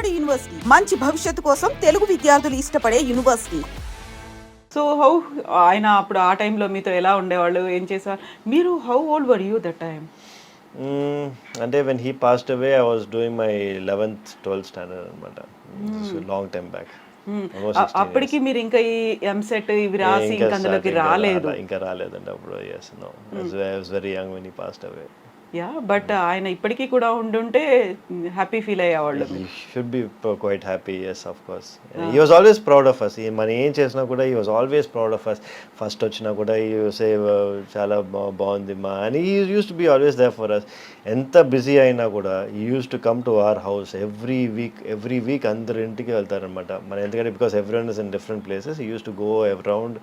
Board university, మంచి భవిష్యత్తు కోసం తెలుగు విద్యార్థులు ఇష్టపడే యూనివర్సిటీ. సో హౌ ఆయన అప్పుడు ఆ టైంలో మీతో ఎలా ఉండేవాళ్ళు, ఏం చేసేవారు? మీరు how old were you that time? అంటే when he passed away I was doing my 11th 12th standard అనమాట. Long time back. అప్పటికి మీరు ఇంకా ఈ ఎంసెట్ ఇవి రాసి ఇంకా అందులోకి రాలేదు. ఇంకా రాలేదండి అప్పుడు. Yes no, I was very young when he passed away. Yeah, but ఆయన ఇప్పటికీ కూడా ఉండుంటే హ్యాపీ ఫీల్ అయ్యేవాళ్ళు. He should be quite happy, yes, of course. He was always proud of us. మనం ఏం చేసినా కూడా he was always proud of us. First వచ్చినా కూడా he would say చాలా బాగుంది మా అని. He used to be always there for us. ఎంత బిజీ అయినా కూడా he used to come to our house every week అందరి ఇంటికి వెళ్తారనమాట. మన ఎందుకంటే because everyone is in different places, he used to go around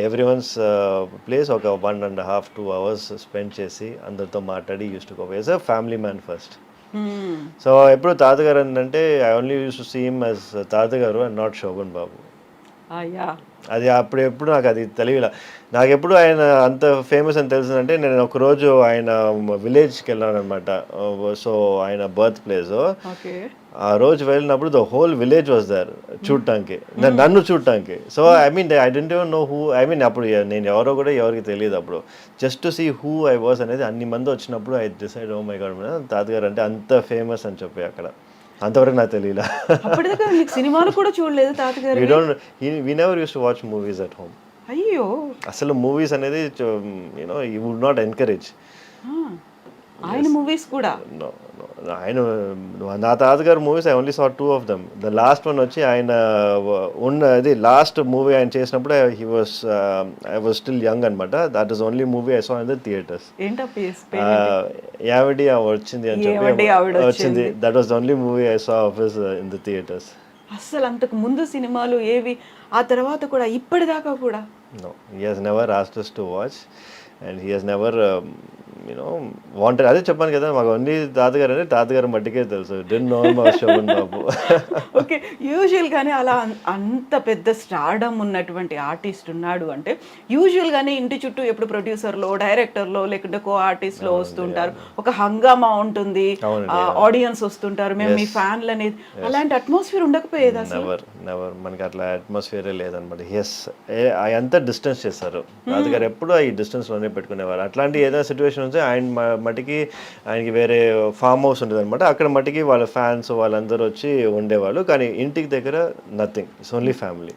everyone's place ఒక 1.5-2 hours spend చేసి అందరితో మాట్లాడి used to go. He was a family man first. So ఎప్పుడు తాతగారు అంటే I only use to see him as తాతగారు and not Shobhan Babu. అది అప్పుడు ఎప్పుడు నాకు అది తెలియలా. నాకు ఎప్పుడు ఆయన అంత ఫేమస్ అని తెలిసిందంటే నేను ఒకరోజు ఆయన విలేజ్కి వెళ్ళాను అనమాట. సో ఆయన బర్త్ ప్లేస్. ఆ రోజు వెళ్ళినప్పుడు the whole village was there చూడటానికి, నన్ను చూడటానికి. So I mean I don't even know who, I mean అప్పుడు నేను ఎవరో కూడా ఎవరికి తెలియదు అప్పుడు. Just to see who I was అనేది అన్ని మంది వచ్చినప్పుడు I decide oh my God తాతగారు అంటే అంత ఫేమస్ అని చెప్పి అక్కడ. అంతవరకు నాకు తెలియలా. సినిమాలు కూడా చూడలేదు తాతగారు? we never used to watch movies at home. అయ్యో, అసలు మూవీస్ అనేది you would not encourage. ఆయన మూవీస్ కూడా ఆయన నా తాతగారు movies I only saw 2 of them. The last one వచ్చి ఆయన ఉన్నది లాస్ట్ మూవీ ఆయన చేసినప్పుడు ఐ వాజ్ స్టిల్ యంగ్ అనమాట. That is only movie I saw in the theatres. యావడి వచ్చింది అని చెప్పి వచ్చింది. That was the only movie I saw of his in the theatres. అసలు అంతకు ముందు సినిమాలు ఏవి, ఆ తర్వాత కూడా ఇప్పటిదాకా కూడా? No, he has never asked us to watch and he has never wanted. అదే చెప్పాను కదా, మాకు ఓన్లీ తాతగారు అంటే తాతగారు మట్టికే తెలుసు. Didn't know about Shobhan Babu. Okay, యూజువల్గానే అలా అంత పెద్ద స్టార్డమ్ ఉన్నటువంటి ఆర్టిస్ట్ ఉన్నాడు అంటే యూజువల్గానే ఇంటి చుట్టూ ఎప్పుడు ప్రొడ్యూసర్లో, డైరెక్టర్లో, లేకుంటే కో ఆర్టిస్ట్లో వస్తుంటారు. ఒక హంగామా ఉంటుంది, ఆడియన్స్ వస్తుంటారు, మేము మీ ఫ్యాన్లు అనేది. అలాంటి అట్మాస్ఫియర్ ఉండకపోయేది అసలు? నెవర్. మనకి అట్లా అట్మాస్ఫియరే లేదనమాట. ఎస్, అంతా డిస్టెన్స్ చేస్తారు. తాతగారు ఎప్పుడు ఈ డిస్టెన్స్లోనే పెట్టుకునేవారు. అట్లాంటి ఏదైనా సిచ్యువేషన్ ఆయన మట్టికి ఆయనకి వేరే ఫామ్ హౌస్ ఉంటుంది అనమాట. అక్కడ మట్టికి వాళ్ళ ఫ్యాన్స్ వాళ్ళందరూ వచ్చి ఉండేవాళ్ళు. కానీ ఇంటికి దగ్గర nothing, it's only family.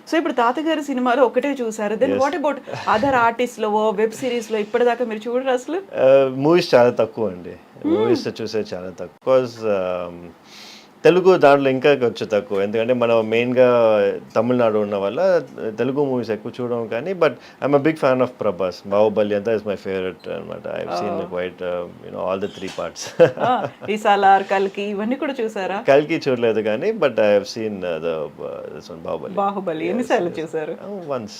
So ఇప్పుడు తాతగారి సినిమాలో ఒకటే చూసారు. దెన్ వాట్ అబౌట్ అదర్ ఆర్టిస్ట్లో, వెబ్ సిరీస్లో ఇప్పటిదాకా మీరు చూడరు అసలు? మూవీస్ చాలా తక్కువ అండి. మూవీస్ చూసేది చాలా తక్కువ. బికాజ్ తెలుగు దాంట్లో ఇంకా కొంచెం తక్కువ. ఎందుకంటే మనం మెయిన్గా తమిళనాడు ఉన్న వల్ల తెలుగు మూవీస్ ఎక్కువ చూడడం. కానీ but I'm a big fan of Prabhas. Baahubali అంతా ఇస్ మై ఫేవరెట్ అనమాట. I have seen quite all the 3 parts. ఈ సాలార్, కల్కి ఇవన్నీ కూడా చూసారా? కల్కి చూడలేదు కానీ but I have seen the Baahubali. ఎన్నిసార్లు చూసారు? వన్స్.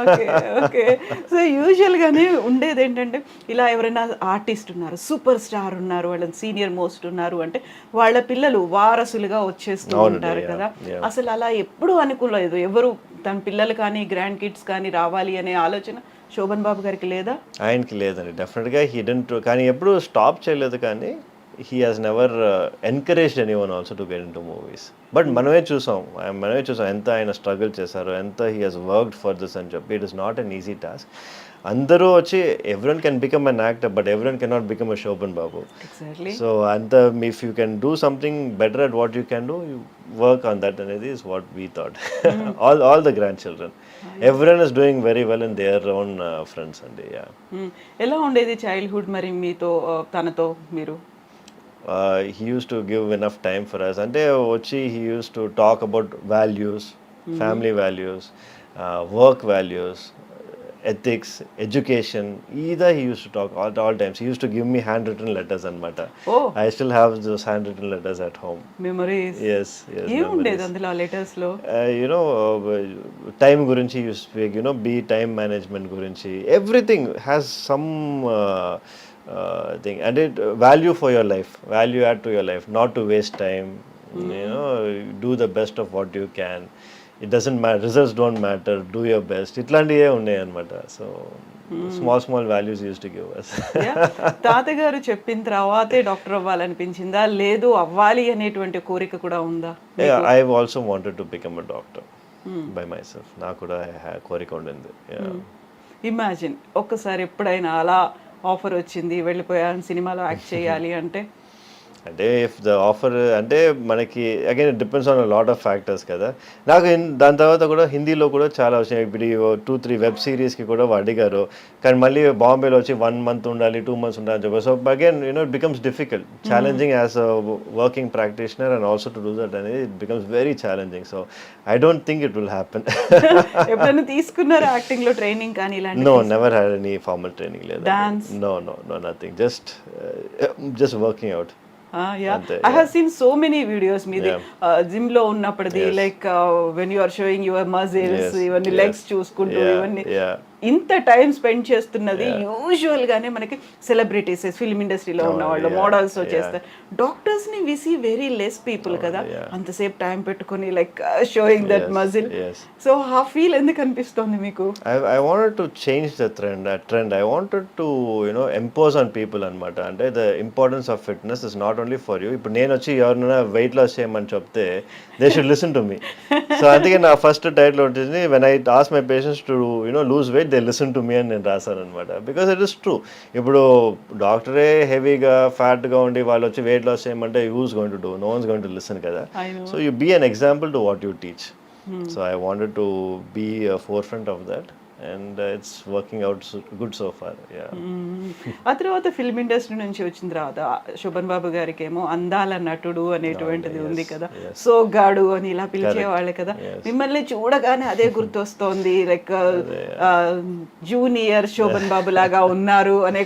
Okay okay. సో యూజువల్గానే ఉండేది ఏంటంటే, ఇలా ఎవరైనా ఆర్టిస్ట్ ఉన్నారు, సూపర్ స్టార్ ఉన్నారు, వాళ్ళ సీనియర్ మోస్ట్ ఉన్నారు అంటే వాళ్ళ పిల్లలు వారసులుగా వచ్చేస్తూ ఉంటారు కదా. అసలు అలా ఎప్పుడు అనుకోలేదు ఎవరు తన పిల్లలు కానీ గ్రాండ్ కిడ్స్ కానీ రావాలి అనే ఆలోచన శోభన్ బాబు గారికి లేదా? ఆయనకి లేదండి, డెఫినెట్గా హీ డెంట్. కానీ ఎప్పుడు స్టాప్ చేయలేదు. కానీ he has never encouraged anyone also to get into movies. But మనమే చూసాం ఎంత ఆయన స్ట్రగుల్ చేశారు, ఎంత he has worked for this అని చెప్పి. It is not an easy task. అందరూ వచ్చి everyone can become an actor, but everyone can not become a Sobhan Babu. So అంత if you can do something better at what you can do, you work on that అనేది is what we thought. All the grand children, everyone is doing very well in their own friends అండి. ఎలా ఉండేది childhood మరి మీతో, తనతో మీరు? He used to give enough time for us. అంటే వచ్చి he used to talk about values, family values, work values, ethics, education. Either he used to talk all times. He used to give me handwritten letters anamata. Oh, I still have those handwritten letters at home. Memories. Yes. ఏం ఉండేది అందులో letters లో? Time gurinchi you speak, be time management gurinchi. Everything has some thing, and it value for your life, value add to your life, not to waste time. Do the best of what you can. It doesn't matter, results don't matter, do your best, ఇట్లాంటివే ఉన్నాయి అనమాట. So small values used to give us. తాతగారు చెప్పిన తర్వాతే doctor అవ్వాలనిపించిందా, లేదు అవ్వాలి అనేటువంటి కోరిక కూడా ఉందా? I also wanted to become a doctor by my self. నాకు కూడా కోరిక ఉండింది. ఇమాజిన్ ఒక్కసారి ఎప్పుడైనా అలా ఆఫర్ వచ్చింది, వెళ్ళిపోయాను సినిమాలో యాక్ట్ చేయాలి అంటే? అంటే ఇఫ్ ద ఆఫర్ అంటే మనకి again it depends on lot of factors కదా. నాకు దాని తర్వాత కూడా హిందీలో కూడా చాలా వచ్చినాయి. ఇప్పుడు 2-3 వెబ్ సిరీస్కి కూడా అడిగారు, కానీ మళ్ళీ బాంబేలో వచ్చి 1 month ఉండాలి, 2 months ఉండాలి అని చెప్పి. So again it becomes difficult, challenging as a working practitioner and also to do that అనేది it becomes very challenging. So I don't think it will happen. ఎప్పుడైనా తీసుకున్నారా యాక్టింగ్ లో ట్రైనింగ్ కానీ ఇలాంటి? No, never had any formal training లేదు. Dance? No nothing, just working out. I have seen so many videos మీది gym లో ఉన్నప్పటిది, like when you are showing your muscles, ఇవన్నీ లెగ్స్ చూసుకుంటూ ఇవన్నీ ఇంత టైం స్పెండ్ చేస్తున్నది యూజువల్ గానే మనకి సెలబ్రిటీస్, ఫిల్మ్ ఇండస్ట్రీలో ఉన్న వాళ్ళు, మోడల్స్ చేస్తారు. డాక్టర్స్ ని we see very less people కదా అంతసేపు టైం పెట్టుకొని like showing that muscle. So ఆ ఫీల్ ఎందుకు అనిపిస్తుంది మీకు? I wanted to change the trend. I wanted to impose on people అన్నమాట. అంటే the importance of fitness is not only for you. ఇప్పుడు నేను వచ్చి ఎవరైనా వెయిట్ లాస్ చేయమని చెప్తే they should listen to me. So అందుకే నా ఫస్ట్ టైటిల్ ఉంటుంది, when I ask my patients to lose weight, they listen to me అని నేను రాశాను అనమాట. Because it is true. ఇప్పుడు డాక్టరే హెవీగా ఫ్యాట్గా ఉండి వాళ్ళు వచ్చి వెయిట్ లాస్ చేయమంటే who's going to do? No one's going to listen కదా. So you be an example to what you teach. So I wanted to be a forefront of that. And it's working out good so far. ఆ తర్వాత film industry నుంచి వచ్చిన తర్వాత శోభన్ బాబు గారికి ఏమో అందాల నటుడు అనేటువంటిది ఉంది కదా, సోగ్గాడు అని ఇలా పిలిచేవాళ్ళే కదా. మిమ్మల్ని చూడగానే అదే గుర్తొస్తోంది, లైక్ జూనియర్ శోభన్ బాబు లాగా ఉన్నారు అనే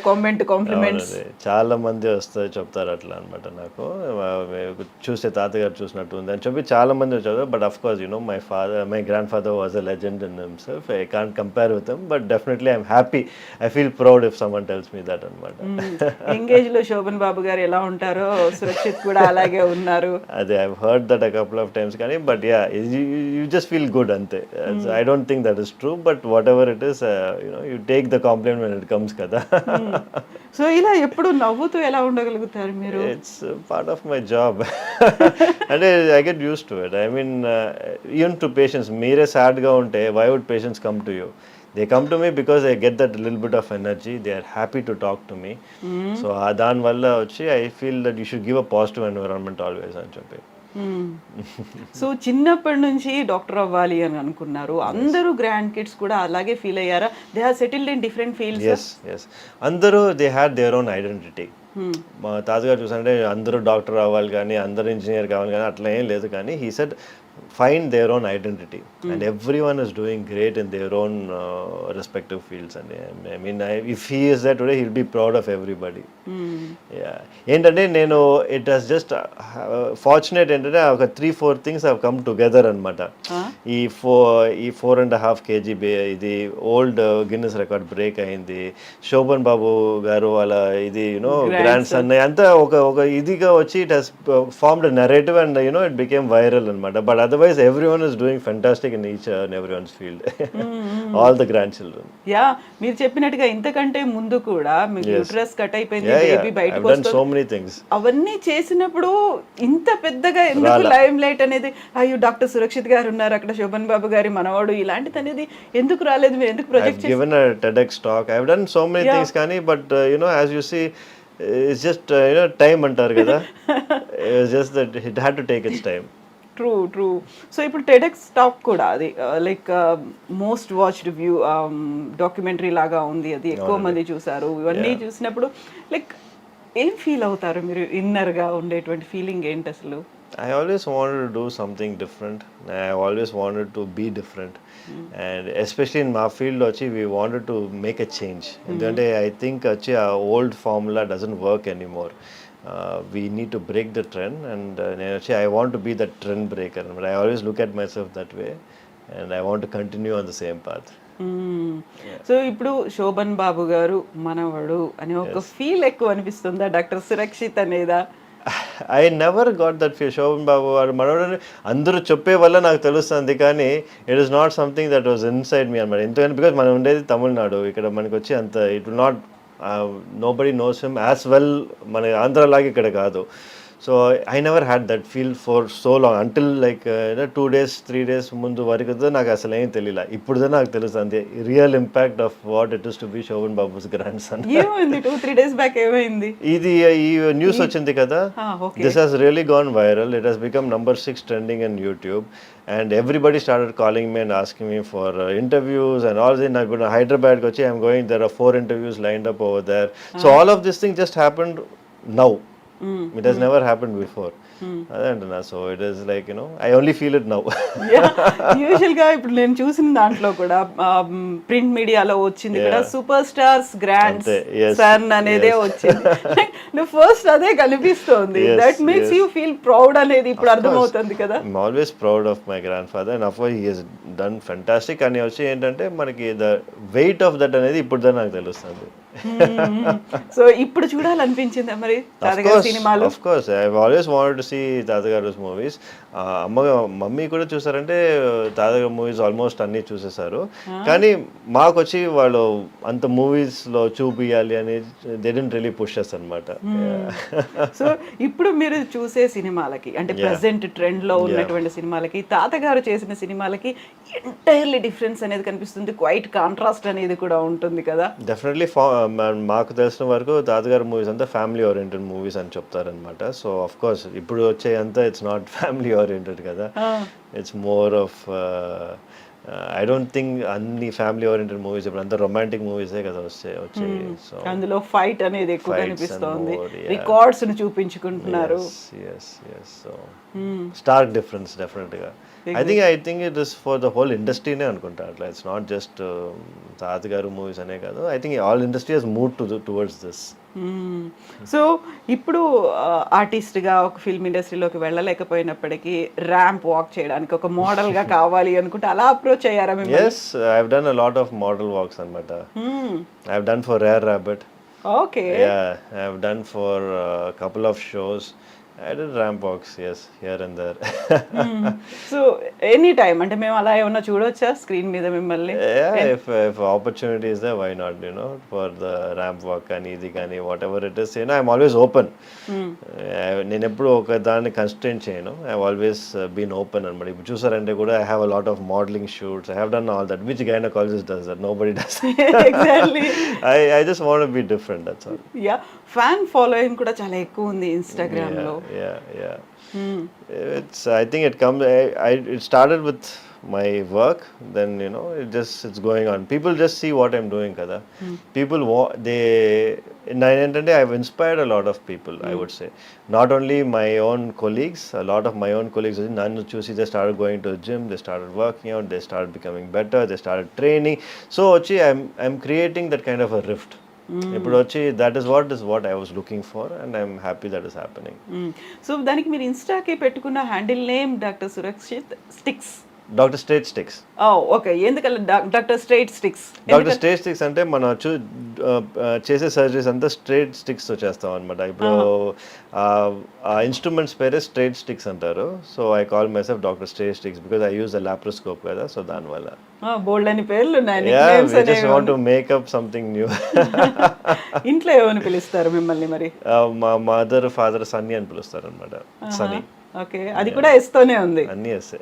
కాంప్లిమెంట్స్ చాలా మంది వస్తారు, చెప్తారు అట్లా అనమాట. నాకు చూస్తే తాతగారు చూసినట్టు ఉంది అని చెప్పి చాలా మంది వచ్చారు. But of course my grandfather was a legend in himself. I can't compare with them, but definitely I'm happy. I feel proud if someone tells me that అనమాట. ఎంగేజ్ లో శోభన్ బాబు గారు ఎలా ఉంటారో సురక్షిత్ కూడా అలాగే ఉన్నారు. అదే I've heard that a couple of times కానీ, but yeah, you just feel good అంతే. I don't think that is true, but whatever it is, you take the compliment when it comes కదా. సో ఇలా ఎప్పుడు నవ్వుతూ ఎలా ఉండగలుగుతారు మీరు? It's part of my job. అంటే I get used to it. I mean, even to patients, మీరే sad గా ఉంటే why would patients come to you? They come to me because they get that little bit of energy. They are happy to talk to me. So దాని వల్ల వచ్చి I feel that you should give a positive environment always అని చెప్పి. So చిన్నప్పటి నుంచి doctor అవ్వాలి అని అనుకున్నారు. అందరూ గ్రాండ్ కిడ్స్ కూడా అలాగే ఫీల్ అయ్యారా? They have settled in different fields. yes అందరూ they had their own identity. మా తాతగారు చూసారంటే అందరూ డాక్టర్ అవ్వాలి కానీ, అందరూ ఇంజనీర్ కావాలి కానీ అట్లా ఏం లేదు. కానీ he said find their own identity, and everyone is doing great in their own respective fields. And I mean, if he is there today, he'll be proud of everybody. ఏంటంటే నేను ఇట్ హస్ జస్ట్ ఫార్చునేట్ ఏంటంటే ఒక 3-4 things have come together అనమాట. ఈ 4.5 kg ఇది old Guinness record break అయింది. శోభన్ బాబు గారు వాళ్ళ ఇది గ్రాండ్ సన్ అంతా ఒక ఇదిగా వచ్చి it has formed narrative and it became viral అనమాట. But otherwise everyone is doing fantastic in each and everyone's field. All the grandchildren. మీరు చెప్పినట్టుగా ఇంతకంటే ముందు కూడా మీకు యూట్రస్ కట్ అయిపోయింది, బేబీ బయటకు వస్తుంది, so many things. అవన్నీ చేసినప్పుడు ఇంత పెద్దగా ఎందుకు లైమ్ లైట్ అనేది, అయ్యో డాక్టర్ సురక్షిత్ గారు ఉన్నారు అక్కడ, శోభన్ బాబు గారి మనవాడు, ఇలాంటిది అనేది ఎందుకు రాలేదు? మీరు ఎందుకు ప్రొజెక్ట్ చేశారు? I've given a TEDx talk. I've done so many things కానీ, but as you see, it's just time అంటారు కదా. It's just that it had to take its time. True. So ఇప్పుడు టెడెక్స్ టాక్ కూడా అది like most watched view documentary లాగా ఉంది, అది ఎక్కువ మంది చూసారు. ఇవన్నీ చూసినప్పుడు లైక్ ఏం ఫీల్ అవుతారు మీరు? ఇన్నర్గా ఉండేటువంటి ఫీలింగ్ ఏంటి అసలు? I always wanted to do something different. I always wanted to be different. And especially in my field వచ్చి we wanted to make a change. ఎందుకంటే I think వచ్చి ఆ old formula doesn't work anymore. We need to break the trend, and I want to be the trend breaker. But I always look at myself that way, and I want to continue on the same path. So ఇప్పుడు శోభన్ బాబు గారు మనవడు అని ఒక feel ఎక్కువ అనిపిస్తుందా doctor Surakshit అనేదా? I never got that feel. Sobhan Babu వాడు మనోడని అందరూ చెప్పే వల్ల నాకు తెలుస్తుంది, కానీ it is not something that was inside me అనమాట. ఎందుకంటే బికాజ్ మనం ఉండేది తమిళనాడు, ఇక్కడ మనకి వచ్చి అంత it will not nobody knows him as well, మన ఆంధ్రలాగా ఇక్కడ కాదు. So I never had that feel for so long until like 2 days 3 days ముందు వరకు నాకు అసలు ఏం తెలియలే. ఇప్పుడు నాకు తెలుస్తుంది real impact of what it is to be Shobhan Babu's grandson. ఏమైంది 2-3 days బ్యాక్ ఏమైంది? ఇది ఈ న్యూస్ వచ్చింది కదా, this has really gone viral. It has become number 6 trending in YouTube and everybody started calling me and asking me for interviews and all this. Now go to Hyderabad kochi, I'm going, there are 4 interviews lined up over there. So all of this thing just happened now. It has never happened before. అదంటున్నా. So it is like I only feel it now. Usual గా ఇప్పుడు నేను చూసిన దాంట్లో కూడా print మీడియాలో వచ్చింది కూడా సూపర్ స్టార్స్ గ్రాండ్ సన్ అనేదే వచ్చింది. ఫస్ట్ అదే కనిపిస్తోంది. That makes you feel proud అనేది ఇప్పుడు అర్థమవుతుంది కదా. I'm always proud of my grand father and of course he has done fantastic. అని వచ్చి ఏంటంటే మనకి ద వెయిట్ ఆఫ్ దట్ అనేది ఇప్పుడు నాకు తెలుస్తుంది. సో ఇప్పుడు చూడాలనిపించిందా మరి తాతగారి సినిమాలు? Of course I have always wanted to see తాతగారుస్ మూవీస్. మమ్మీ కూడా చూసారంటే తాతగారు మూవీస్ ఆల్మోస్ట్ అన్ని చూసేసారు, కానీ మాకు వచ్చి వాళ్ళు అంత మూవీస్ లో చూపియాలి అని they didn't really push us అన్నమాట. సో ఇప్పుడు మీరు చూసే సినిమాలకి అంటే ప్రెసెంట్ ట్రెండ్ లో ఉన్నటువంటి సినిమాలకి తాతగారు చేసిన సినిమాలకి ఎంటైర్లీ డిఫరెన్స్ అనేది కనిపిస్తుంది. క్వైట్ కాంట్రాస్ట్ అనేది కూడా ఉంటుంది కదా. డెఫినెట్లీ మాకు తెలిసిన వరకు తాతగారు మూవీస్ అంతా ఫ్యామిలీ ఓరియంటెడ్ మూవీస్ అని చెప్తారనమాట. సో ఆఫ్ కోర్స్ ఇప్పుడు వచ్చే అంతా ఇట్స్ నాట్ ఫ్యామిలీ ఓరియంటెడ్ కదా, it's more of I don't think అన్ని ఫ్యామిలీ ఓరియంటెడ్ మూవీస్ ఇప్పుడు అంతా రొమాంటిక్ మూవీసే కదా వచ్చాయి. సో అందులో ఫైట్ అనేది ఎక్కువ కనిపిస్తోంది, రికార్డ్స్ ని చూపించుకుంటున్నారు. సో స్టార్క్ డిఫరెన్స్ డెఫినెట్ గా. I think it is for the whole industry ne anukunta atla. It's not just తాతగారు మూవీస్ అనే కాదు. I think all industry has moved towards this. So ఇప్పుడు ఆర్టిస్ట్గా ఒక ఫిల్మ్ ఇండస్ట్రీలోకి వెళ్ళలేకపోయినప్పటికీ ర్యాంప్ వాక్ చేయడానికి ఒక మోడల్గా కావాలి అనుకుంటే అలా అప్రోచ్ అయ్యారా మేము? Yes, I have done a lot of model walks అనమాట. I have done for Rare Rabbit. Okay. Yeah, I have done for a couple of shows. I did ramp walks, yes, here and there. So any time అంటే మేము అలా ఏమన్నా చూడొచ్చా screen మీద మిమ్మల్ని? Yeah, if opportunity is there, why not, for the ramp walk and ఇది కానీ whatever it is, I'm always open. నేను ఎప్పుడు ఒక దాన్ని కన్స్ట్రెయింట్ చేయను. I have always been open అన్నమాట. ఇప్పుడు చూసారంటే కూడా I have a lot of modeling shoots. I have done all that. Which gynecologist does that? Nobody does. Exactly. I just want to be different, that's all. Yeah, fan following కూడా చాలా ఎక్కువ ఉంది Instagram లో. Yeah. I think it comes. It started with my work. Then it's going on. People just see what I'm doing, kada. People I've inspired a lot of people. I would say not only my own colleagues. A lot of my own colleagues, nannu chusi, they started going to the gym. They started working out. They started becoming better. They started training. So I'm creating that kind of a rift. ఇప్పుడు వచ్చి that is what I was looking for and I'm happy that is happening. So దానికి మీరు ఇన్స్టాకి పెట్టుకున్న handle name doctor Surakshit sticks. Doctor straight sticks. Okay, ఎందుకలా doctor straight sticks? Doctor straight sticks అంటే మనం చేసే సర్జరీస్ అంతా స్ట్రైట్ స్టిక్స్ తో చేస్తాం అనమాట. ఇప్పుడు ఆ ఇన్స్ట్రుమెంట్స్ పేరే స్ట్రైట్ స్టిక్స్ అంటారు. So I call my self doctor straight sticks because I use the laparoscope కదా. సో దానివల్ల బోల్డ్ అని పేర్లు ఉన్నాయి. Just want to make up something new. ఇంట్లో ఏమని పిలుస్తారు మిమ్మల్ని మరి? మా మదర్ ఫాదర్ సన్నీ అని పిలుస్తారు అనమాట. సన్నీ. ఓకే, అది కూడా ఎస్తోనే ఉంది. అన్నీ ఎస్సే.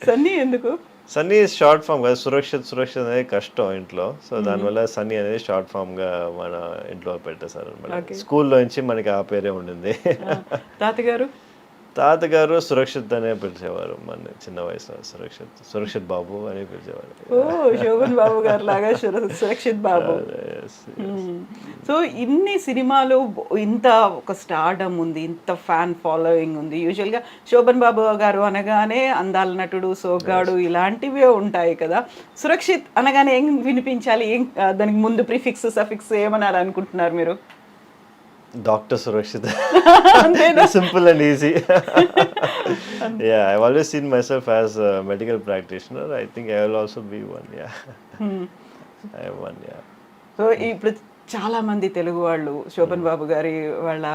సన్నీ ఎందుకు? సన్నీ షార్ట్ ఫామ్ కదా. సురక్షిత్ అనేది కష్టం ఇంట్లో. సో దానివల్ల సన్నీ అనేది షార్ట్ ఫామ్ గా మన ఇంట్లో పెట్టేశారు అనమాట. స్కూల్లో నుంచి మనకి ఆ పేరే ఉండింది. తాతగారు సురక్షిత్ అనే పిలిచేవారు మన చిన్న వయసులో. సురక్షిత్ బాబు అని పిలిచేవారు. శోభన్ బాబు గారు లాగా సురక్షిత్ బాబు. సో ఇన్ని సినిమాలు, ఇంత ఒక స్టార్డమ్ ఉంది, ఇంత ఫ్యాన్ ఫాలోయింగ్ ఉంది. యూజువల్గా శోభన్ బాబు గారు అనగానే అందాల నటుడు, సోగ్గాడు ఇలాంటివే ఉంటాయి కదా. సురక్షిత్ అనగానే ఏం వినిపించాలి? ఏం దానికి ముందు ప్రిఫిక్స్ సఫిక్స్ ఏమనాలి అనుకుంటున్నారు మీరు? Dr. Surakshit. Simple and easy. Yeah, I've always seen myself as a medical practitioner. I think I will also be one. Yeah. I have one. Yeah. So ఇప్పుడు చాలా మంది తెలుగు వాళ్ళు శోభన్ బాబు గారి వాళ్ళ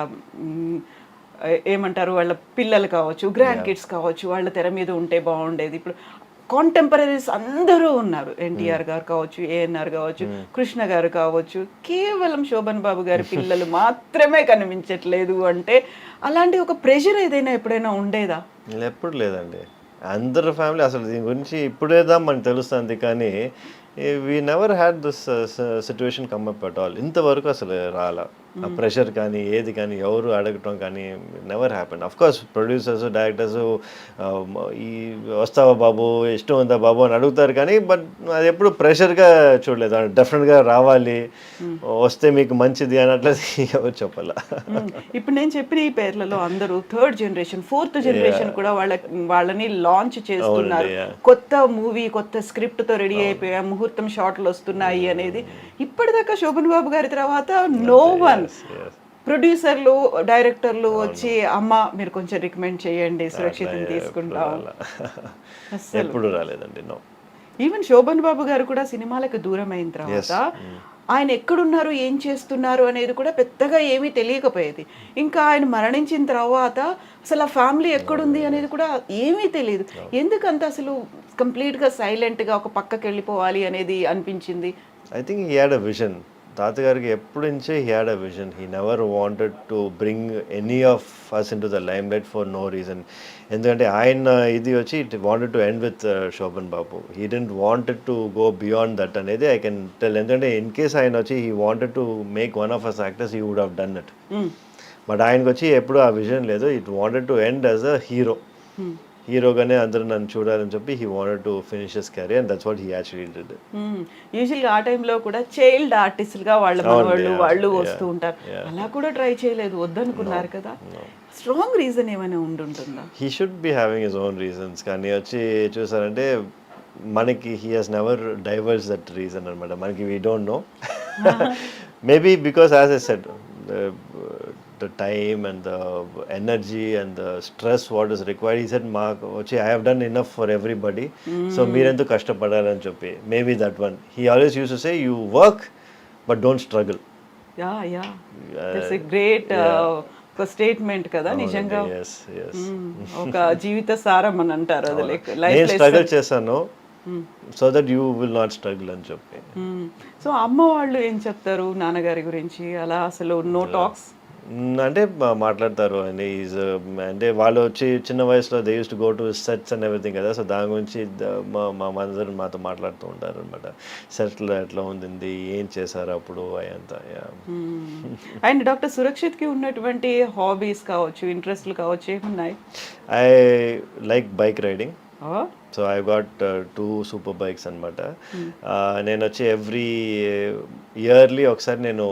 ఏమంటారు వాళ్ళ పిల్లలు కావచ్చు, గ్రాండ్ కిడ్స్ కావచ్చు, వాళ్ళ తెర మీద ఉంటే బాగుండేది. ఇప్పుడు కాంటెంపరీస్ అందరూ ఉన్నారు, ఎన్టీఆర్ గారు కావచ్చు, ఏఎన్ఆర్ కావచ్చు, కృష్ణ గారు కావచ్చు. కేవలం శోభన్ బాబు గారి పిల్లలు మాత్రమే కనిపించట్లేదు అంటే అలాంటి ఒక ప్రెషర్ ఏదైనా ఎప్పుడైనా ఉండేదా? ఎప్పుడు లేదండి. అందరు ఫ్యామిలీ అసలు దీని గురించి ఇప్పుడేదా మనకు తెలుస్తుంది, కానీ we never had this situation come up at all. ఇంతవరకు అసలు రాలా ఆ ప్రెషర్ కానీ ఏది కానీ ఎవరు అడగటం కానీ never happen. Of course producers directors ఈ వస్తావా బాబు, ఇష్టం ఉందా బాబు అని అడుగుతారు, కానీ బట్ అది ఎప్పుడు ప్రెషర్గా చూడలేదు. డెఫినెట్గా రావాలి, వస్తే మీకు మంచిది అని అట్లా ఎవరు చెప్పాల. ఇప్పుడు నేను చెప్పిన ఈ పేర్లలో అందరూ థర్డ్ జనరేషన్, ఫోర్త్ జనరేషన్ కూడా వాళ్ళని లాంచ్ చేస్తున్నారు. కొత్త మూవీ, కొత్త స్క్రిప్ట్ తో రెడీ అయిపోయా, ముహూర్తం షాట్లు వస్తున్నాయి అనేది. ఇప్పటిదాకా శోభన్ బాబు గారి తర్వాత నో వన్ ప్రొడ్యూసర్లు, డైరెక్టర్లు వచ్చి అమ్మ మీరు కొంచెం రికమెండ్ చేయండి, సురక్షితం తీసుకుంటాం, ఎప్పుడు రాలేదండి. నో. ఈవెన్ శోభన్ బాబు గారు కూడా సినిమాలకు దూరం అయిన తర్వాత ఆయన ఎక్కడున్నారు, ఏం చేస్తున్నారు అనేది కూడా పెద్దగా ఏమీ తెలియకపోయేది. ఇంకా ఆయన మరణించిన తర్వాత అసలు ఆ ఫ్యామిలీ ఎక్కడుంది అనేది కూడా ఏమీ తెలియదు. ఎందుకంత అసలు కంప్లీట్గా సైలెంట్గా ఒక పక్కకి వెళ్ళిపోవాలి అనేది అనిపించింది? I think he had a vision. తాతగారికి ఎప్పటి నుంచే he had a vision. He never wanted to bring any of us into the limelight for no reason. ఎందుకంటే ఆయన ఇది వచ్చి it wanted to end with Shobhan Babu. He didn't wanted to go beyond that అనేది I can tell. ఎందుకంటే in case ఆయన వచ్చి he wanted to make one of us actors, he would have done it. But ఆయనకు వచ్చి ఎప్పుడు ఆ vision లేదు. It wanted to end as a hero. హీరోగానే అందరూ నన్ను చూడాలని చెప్పి he wanted to finish his career and that's what he actually did. యూజువల్గా ఆ టైంలో కూడా చైల్డ్ ఆర్టిస్టులుగా వాళ్ళు వస్తూ ఉంటారు. అలా కూడా ట్రై చేయలేదు, వద్దనుకున్నారు కదా? స్ట్రాంగ్ రీజన్ ఏమైనా ఉంటుందా? He should be having his own reasons, కానీ వచ్చి చూసారంటే మనకి he has never divorce that reason అనమాట. మనకి we don't know. Maybe because as I said the time and the energy and the stress what is required, he said I have done enough for everybody, so meerendu kashtapadalani cheppi. Maybe that one. He always used to say you work but don't struggle. Yeah that's a great ఒక statement కదా నిజంగా. ఒక జీవిత సారం అని అంటారు అది. Like నేను struggle చేశాను so that you will not struggle అని చెప్పి. సో అమ్మ వాళ్ళు ఏం చెప్తారు నాన్నగారి గురించి? అలా అసలు నో టాక్స్ అంటే మాట్లాడతారు అండి. అంటే వాళ్ళు వచ్చి చిన్న వయసులో they use to go to sets and everything కదా. సో దాని గురించి మా మదర్ మాతో మాట్లాడుతూ ఉంటారు అనమాట. సెట్లో ఎట్లా ఉంది, ఏం చేశారు అప్పుడు అయంతా. అండ్ డాక్టర్ సురక్షిత్కి ఉన్నటువంటి హాబీస్ కావచ్చు, ఇంట్రెస్ట్లు కావచ్చు, ఏమున్నాయి? I like bike riding. So I got 2 super bikes అనమాట. నేను వచ్చి ఎవ్రీ ఇయర్లీ ఒకసారి నేను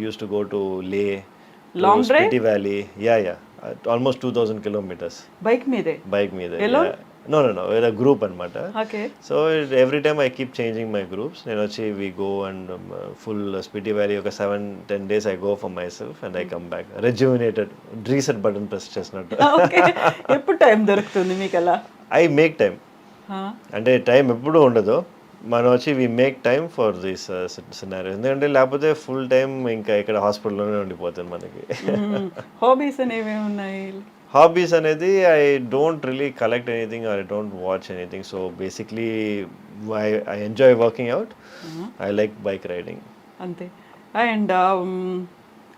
used to go to Leh, long drive, Spiti Valley. Yeah, almost 2000 kilometers. Bike meede? Alone? No, with a group anamata. Okay. So every time I keep changing my groups. We go and full Spiti Valley oka 7-10 days I go for myself and I come back rejuvenated, reset button press chesnattu. Okay. Eppudu time doruktundi meeku ala? I make time. అంటే time ఎప్పుడు ఉండదు. మనం వచ్చి we make time for this scenario. ఎందుకంటే లేకపోతే full time ఇంకా ఇక్కడ హాస్పిటల్లోనే ఉండిపోతుంది మనకి. హాబీస్ అనేవి ఉన్నాయి? హాబీస్ అనేది I don't really collect anything or I don't watch anything. So basically I enjoy working out. I like bike riding అంతే. అండ్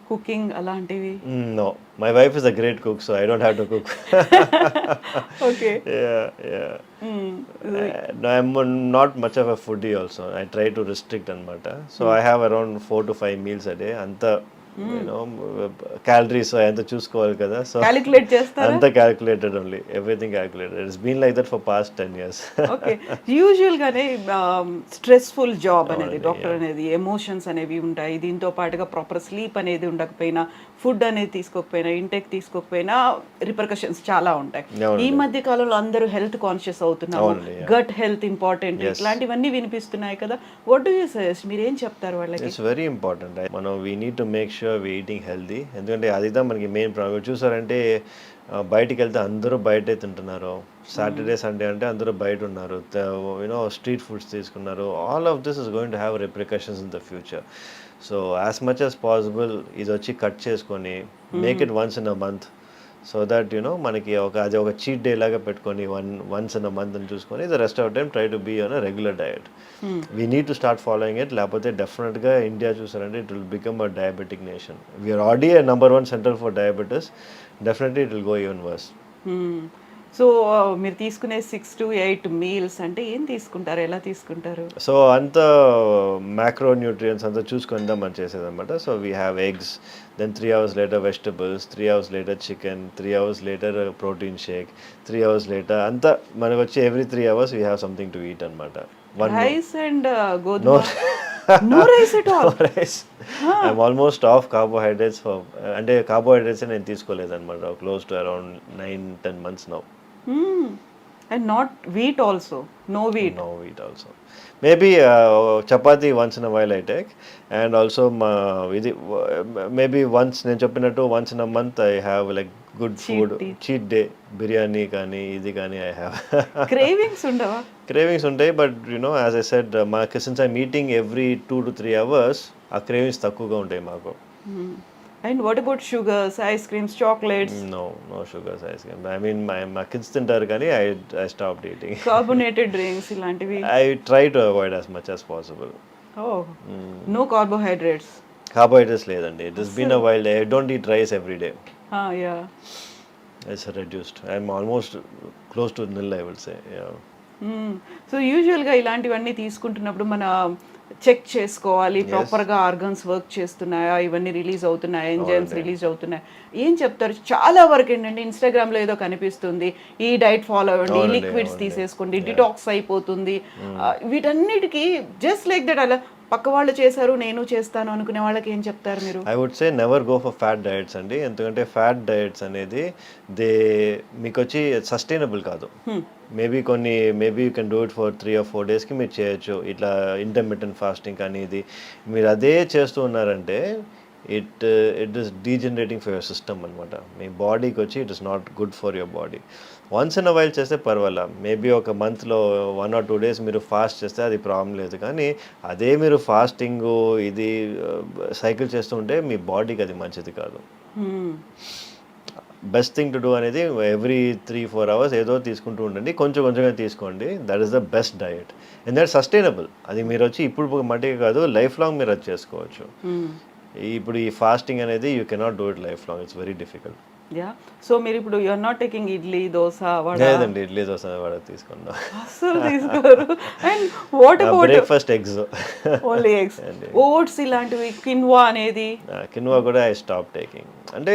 కుకింగ్ అలాంటివి? No, my wife is a great cook, so I don't have to cook. Okay. Yeah. No, I'm not much of a foodie also. I try to restrict anamata. So I have around 4 to 5 meals a day. Anta calories ఎంత చూసుకోవాలి కదా. So calculate చేస్తారా? అంత calculated only, everything calculated. It's been like that for past 10 years. Okay. Usual గానే stressful job అనేది, doctor అనేది, emotions అనేవి ఉంటాయి. దీంతో పాటుగా ప్రాపర్ స్లీప్ అనేది ఉండకపోయినా, ఫుడ్ అనేది తీసుకోకపోయినా, ఇంటేక్ తీసుకోకపోయినా రిపర్కషన్స్ చాలా ఉంటాయి. ఈ మధ్య కాలంలో అందరూ హెల్త్ కాన్షియస్ అవుతున్నారు. గట్ హెల్త్ ఇంపార్టెంట్, ఇట్లాంటివన్నీ వినిపిస్తున్నాయి కదా. What do you suggest? మీరు ఏం చెప్తారు వాళ్ళకి? It's very important. మనం we need to make sure sure we eating healthy. ఎందుకంటే అది தான் మనకి మెయిన్ ప్రాబ్లం. చూసారంటే బయటికి వెళ్తే అందరూ బయటే తింటున్నారు. సాటర్డే సండే అంటే అందరూ బయట ఉన్నారు. యూనో స్ట్రీట్ ఫుడ్స్ తీసుకున్నారు. All of this is going to have repercussions in the future. So as much as possible ఇది వచ్చి కట్ చేసుకొని make it once in a month. So that you know మనకి అది ఒక చీట్ డే లాగా పెట్టుకొని once in a month అని చూసుకొని the rest of time try to be on a regular diet. We need to start following it. లేకపోతే డెఫినెట్గా India చూసారంటే it will become a diabetic nation. We are already number 1 centre for diabetes. Definitely it will go even worse. So మీరు తీసుకునే 6 to 8 meals అంటే ఏం తీసుకుంటారు, ఎలా తీసుకుంటారు? సో అంత మ్యాక్రో న్యూట్రియంట్స్ అంతా చూసుకుందాం మనం చేసేదన్నమాట. So we have eggs, then 3 hours later vegetables, 3 hours later chicken, 3 hours later protein shake, 3 hours later అంతా మనకు వచ్చి every 3 hours we have something to eat అన్నమాట. రైస్ అండ్ గోధుమ? No rice at all? No rice. I'm almost off carbohydrates అంటే carbohydrates నేను తీసుకోలేదన్నమాట. Close to around 9-10 months now. And not wheat also? No wheat? No wheat also. Maybe chapati once in a while I take, and also maybe once నేను చెప్పినట్టు once in a month I have like good food, cheat day, biryani కానీ ఇది కానీ I have. Cravings ఉండవా? Cravings ఉంటాయి, but you know as I said since I'm eating every 2 to 3 hours ఆ cravings తక్కువగా ఉంటాయి మాకు. And what about sugars, ice creams, chocolates? No sugars, ice cream. I mean my kids తింటారు కానీ I stopped eating. Carbonated drinks ఇలాంటివి? I try to avoid as much as possible. Oh, no carbohydrates? Carbohydrates లేదండి. It has been a while. I don't eat rice every day. Yeah. It's reduced. I'm almost close to nil, I would say. Yeah. So యూజువల్గా ఇలాంటివన్నీ తీసుకుంటున్నప్పుడు మన check చేసుకోవాలి ప్రాపర్గా organs work చేస్తున్నాయా, ఇవన్నీ release అవుతున్నాయా, enzymes release అవుతున్నాయా, ఏం చెప్తారు? చాలా వరకు ఏంటంటే ఇన్స్టాగ్రామ్లో ఏదో కనిపిస్తుంది, ఈ డైట్ ఫాలో అవ్వండి, ఈ లిక్విడ్స్ తీసేసుకోండి, డిటాక్స్ అయిపోతుంది. వీటన్నిటికీ జస్ట్ లైక్ దట్ అలా పక్క వాళ్ళు చేశారు నేను చేస్తాను అనుకునే వాళ్ళకి ఏం చెప్తారు మీరు? I would say never go for fat diets అండి. ఎందుకంటే ఫ్యాట్ డయట్స్ అనేది మీకు వచ్చి సస్టైనబుల్ కాదు. Maybe you can do it for 3 or 4 daysకి మీరు చేయొచ్చు. ఇట్లా ఇంటర్మిటెంట్ ఫాస్టింగ్ అనేది మీరు అదే చేస్తూ ఉన్నారంటే it is degenerating for your system అనమాట. మీ బాడీకి వచ్చి it is not good for your body. Once in a while చేస్తే పర్వాలా, మేబీ ఒక మంత్లో 1 or 2 days మీరు ఫాస్ట్ చేస్తే అది ప్రాబ్లం లేదు. కానీ అదే మీరు ఫాస్టింగ్ ఇది సైకిల్ చేస్తూ ఉంటే మీ బాడీకి అది మంచిది కాదు. బెస్ట్ థింగ్ టు డూ అనేది ఎవ్రీ 3-4 hours ఏదో తీసుకుంటూ ఉండండి, కొంచెంగా తీసుకోండి. That is the best diet and that sustainable. అది మీరు వచ్చి ఇప్పుడు మట్టికి కాదు, లైఫ్ లాంగ్ మీరు అది చేసుకోవచ్చు. ఇప్పుడు ఈ ఫాస్టింగ్ అనేది you cannot do it lifelong. It's very difficult. Yeah. So మీరు ఇప్పుడు you are not taking idli, dosa, vada? లేదండి, ఇడ్లీ దోస వడ తీసుకున్నాం. అసలు తీసుకోరు. And what about breakfast eggs? Only eggs. Oats ఇలాంటివి, కిన్వా అనేది? కిన్వా కూడా ఐ స్టాప్ టేకింగ్. అంటే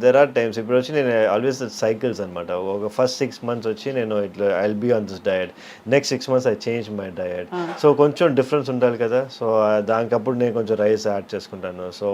దెర్ ఆర్ టైమ్స్ ఇప్పుడు వచ్చి నేను ఆల్వేస్ సైకిల్స్ అనమాట. ఒక ఫస్ట్ 6 months వచ్చి నేను ఇట్లా I will be on this diet, next 6 months I change my diet. So కొంచెం డిఫరెన్స్ ఉండాలి కదా. సో దానికప్పుడు నేను కొంచెం రైస్ యాడ్ చేసుకుంటాను. సో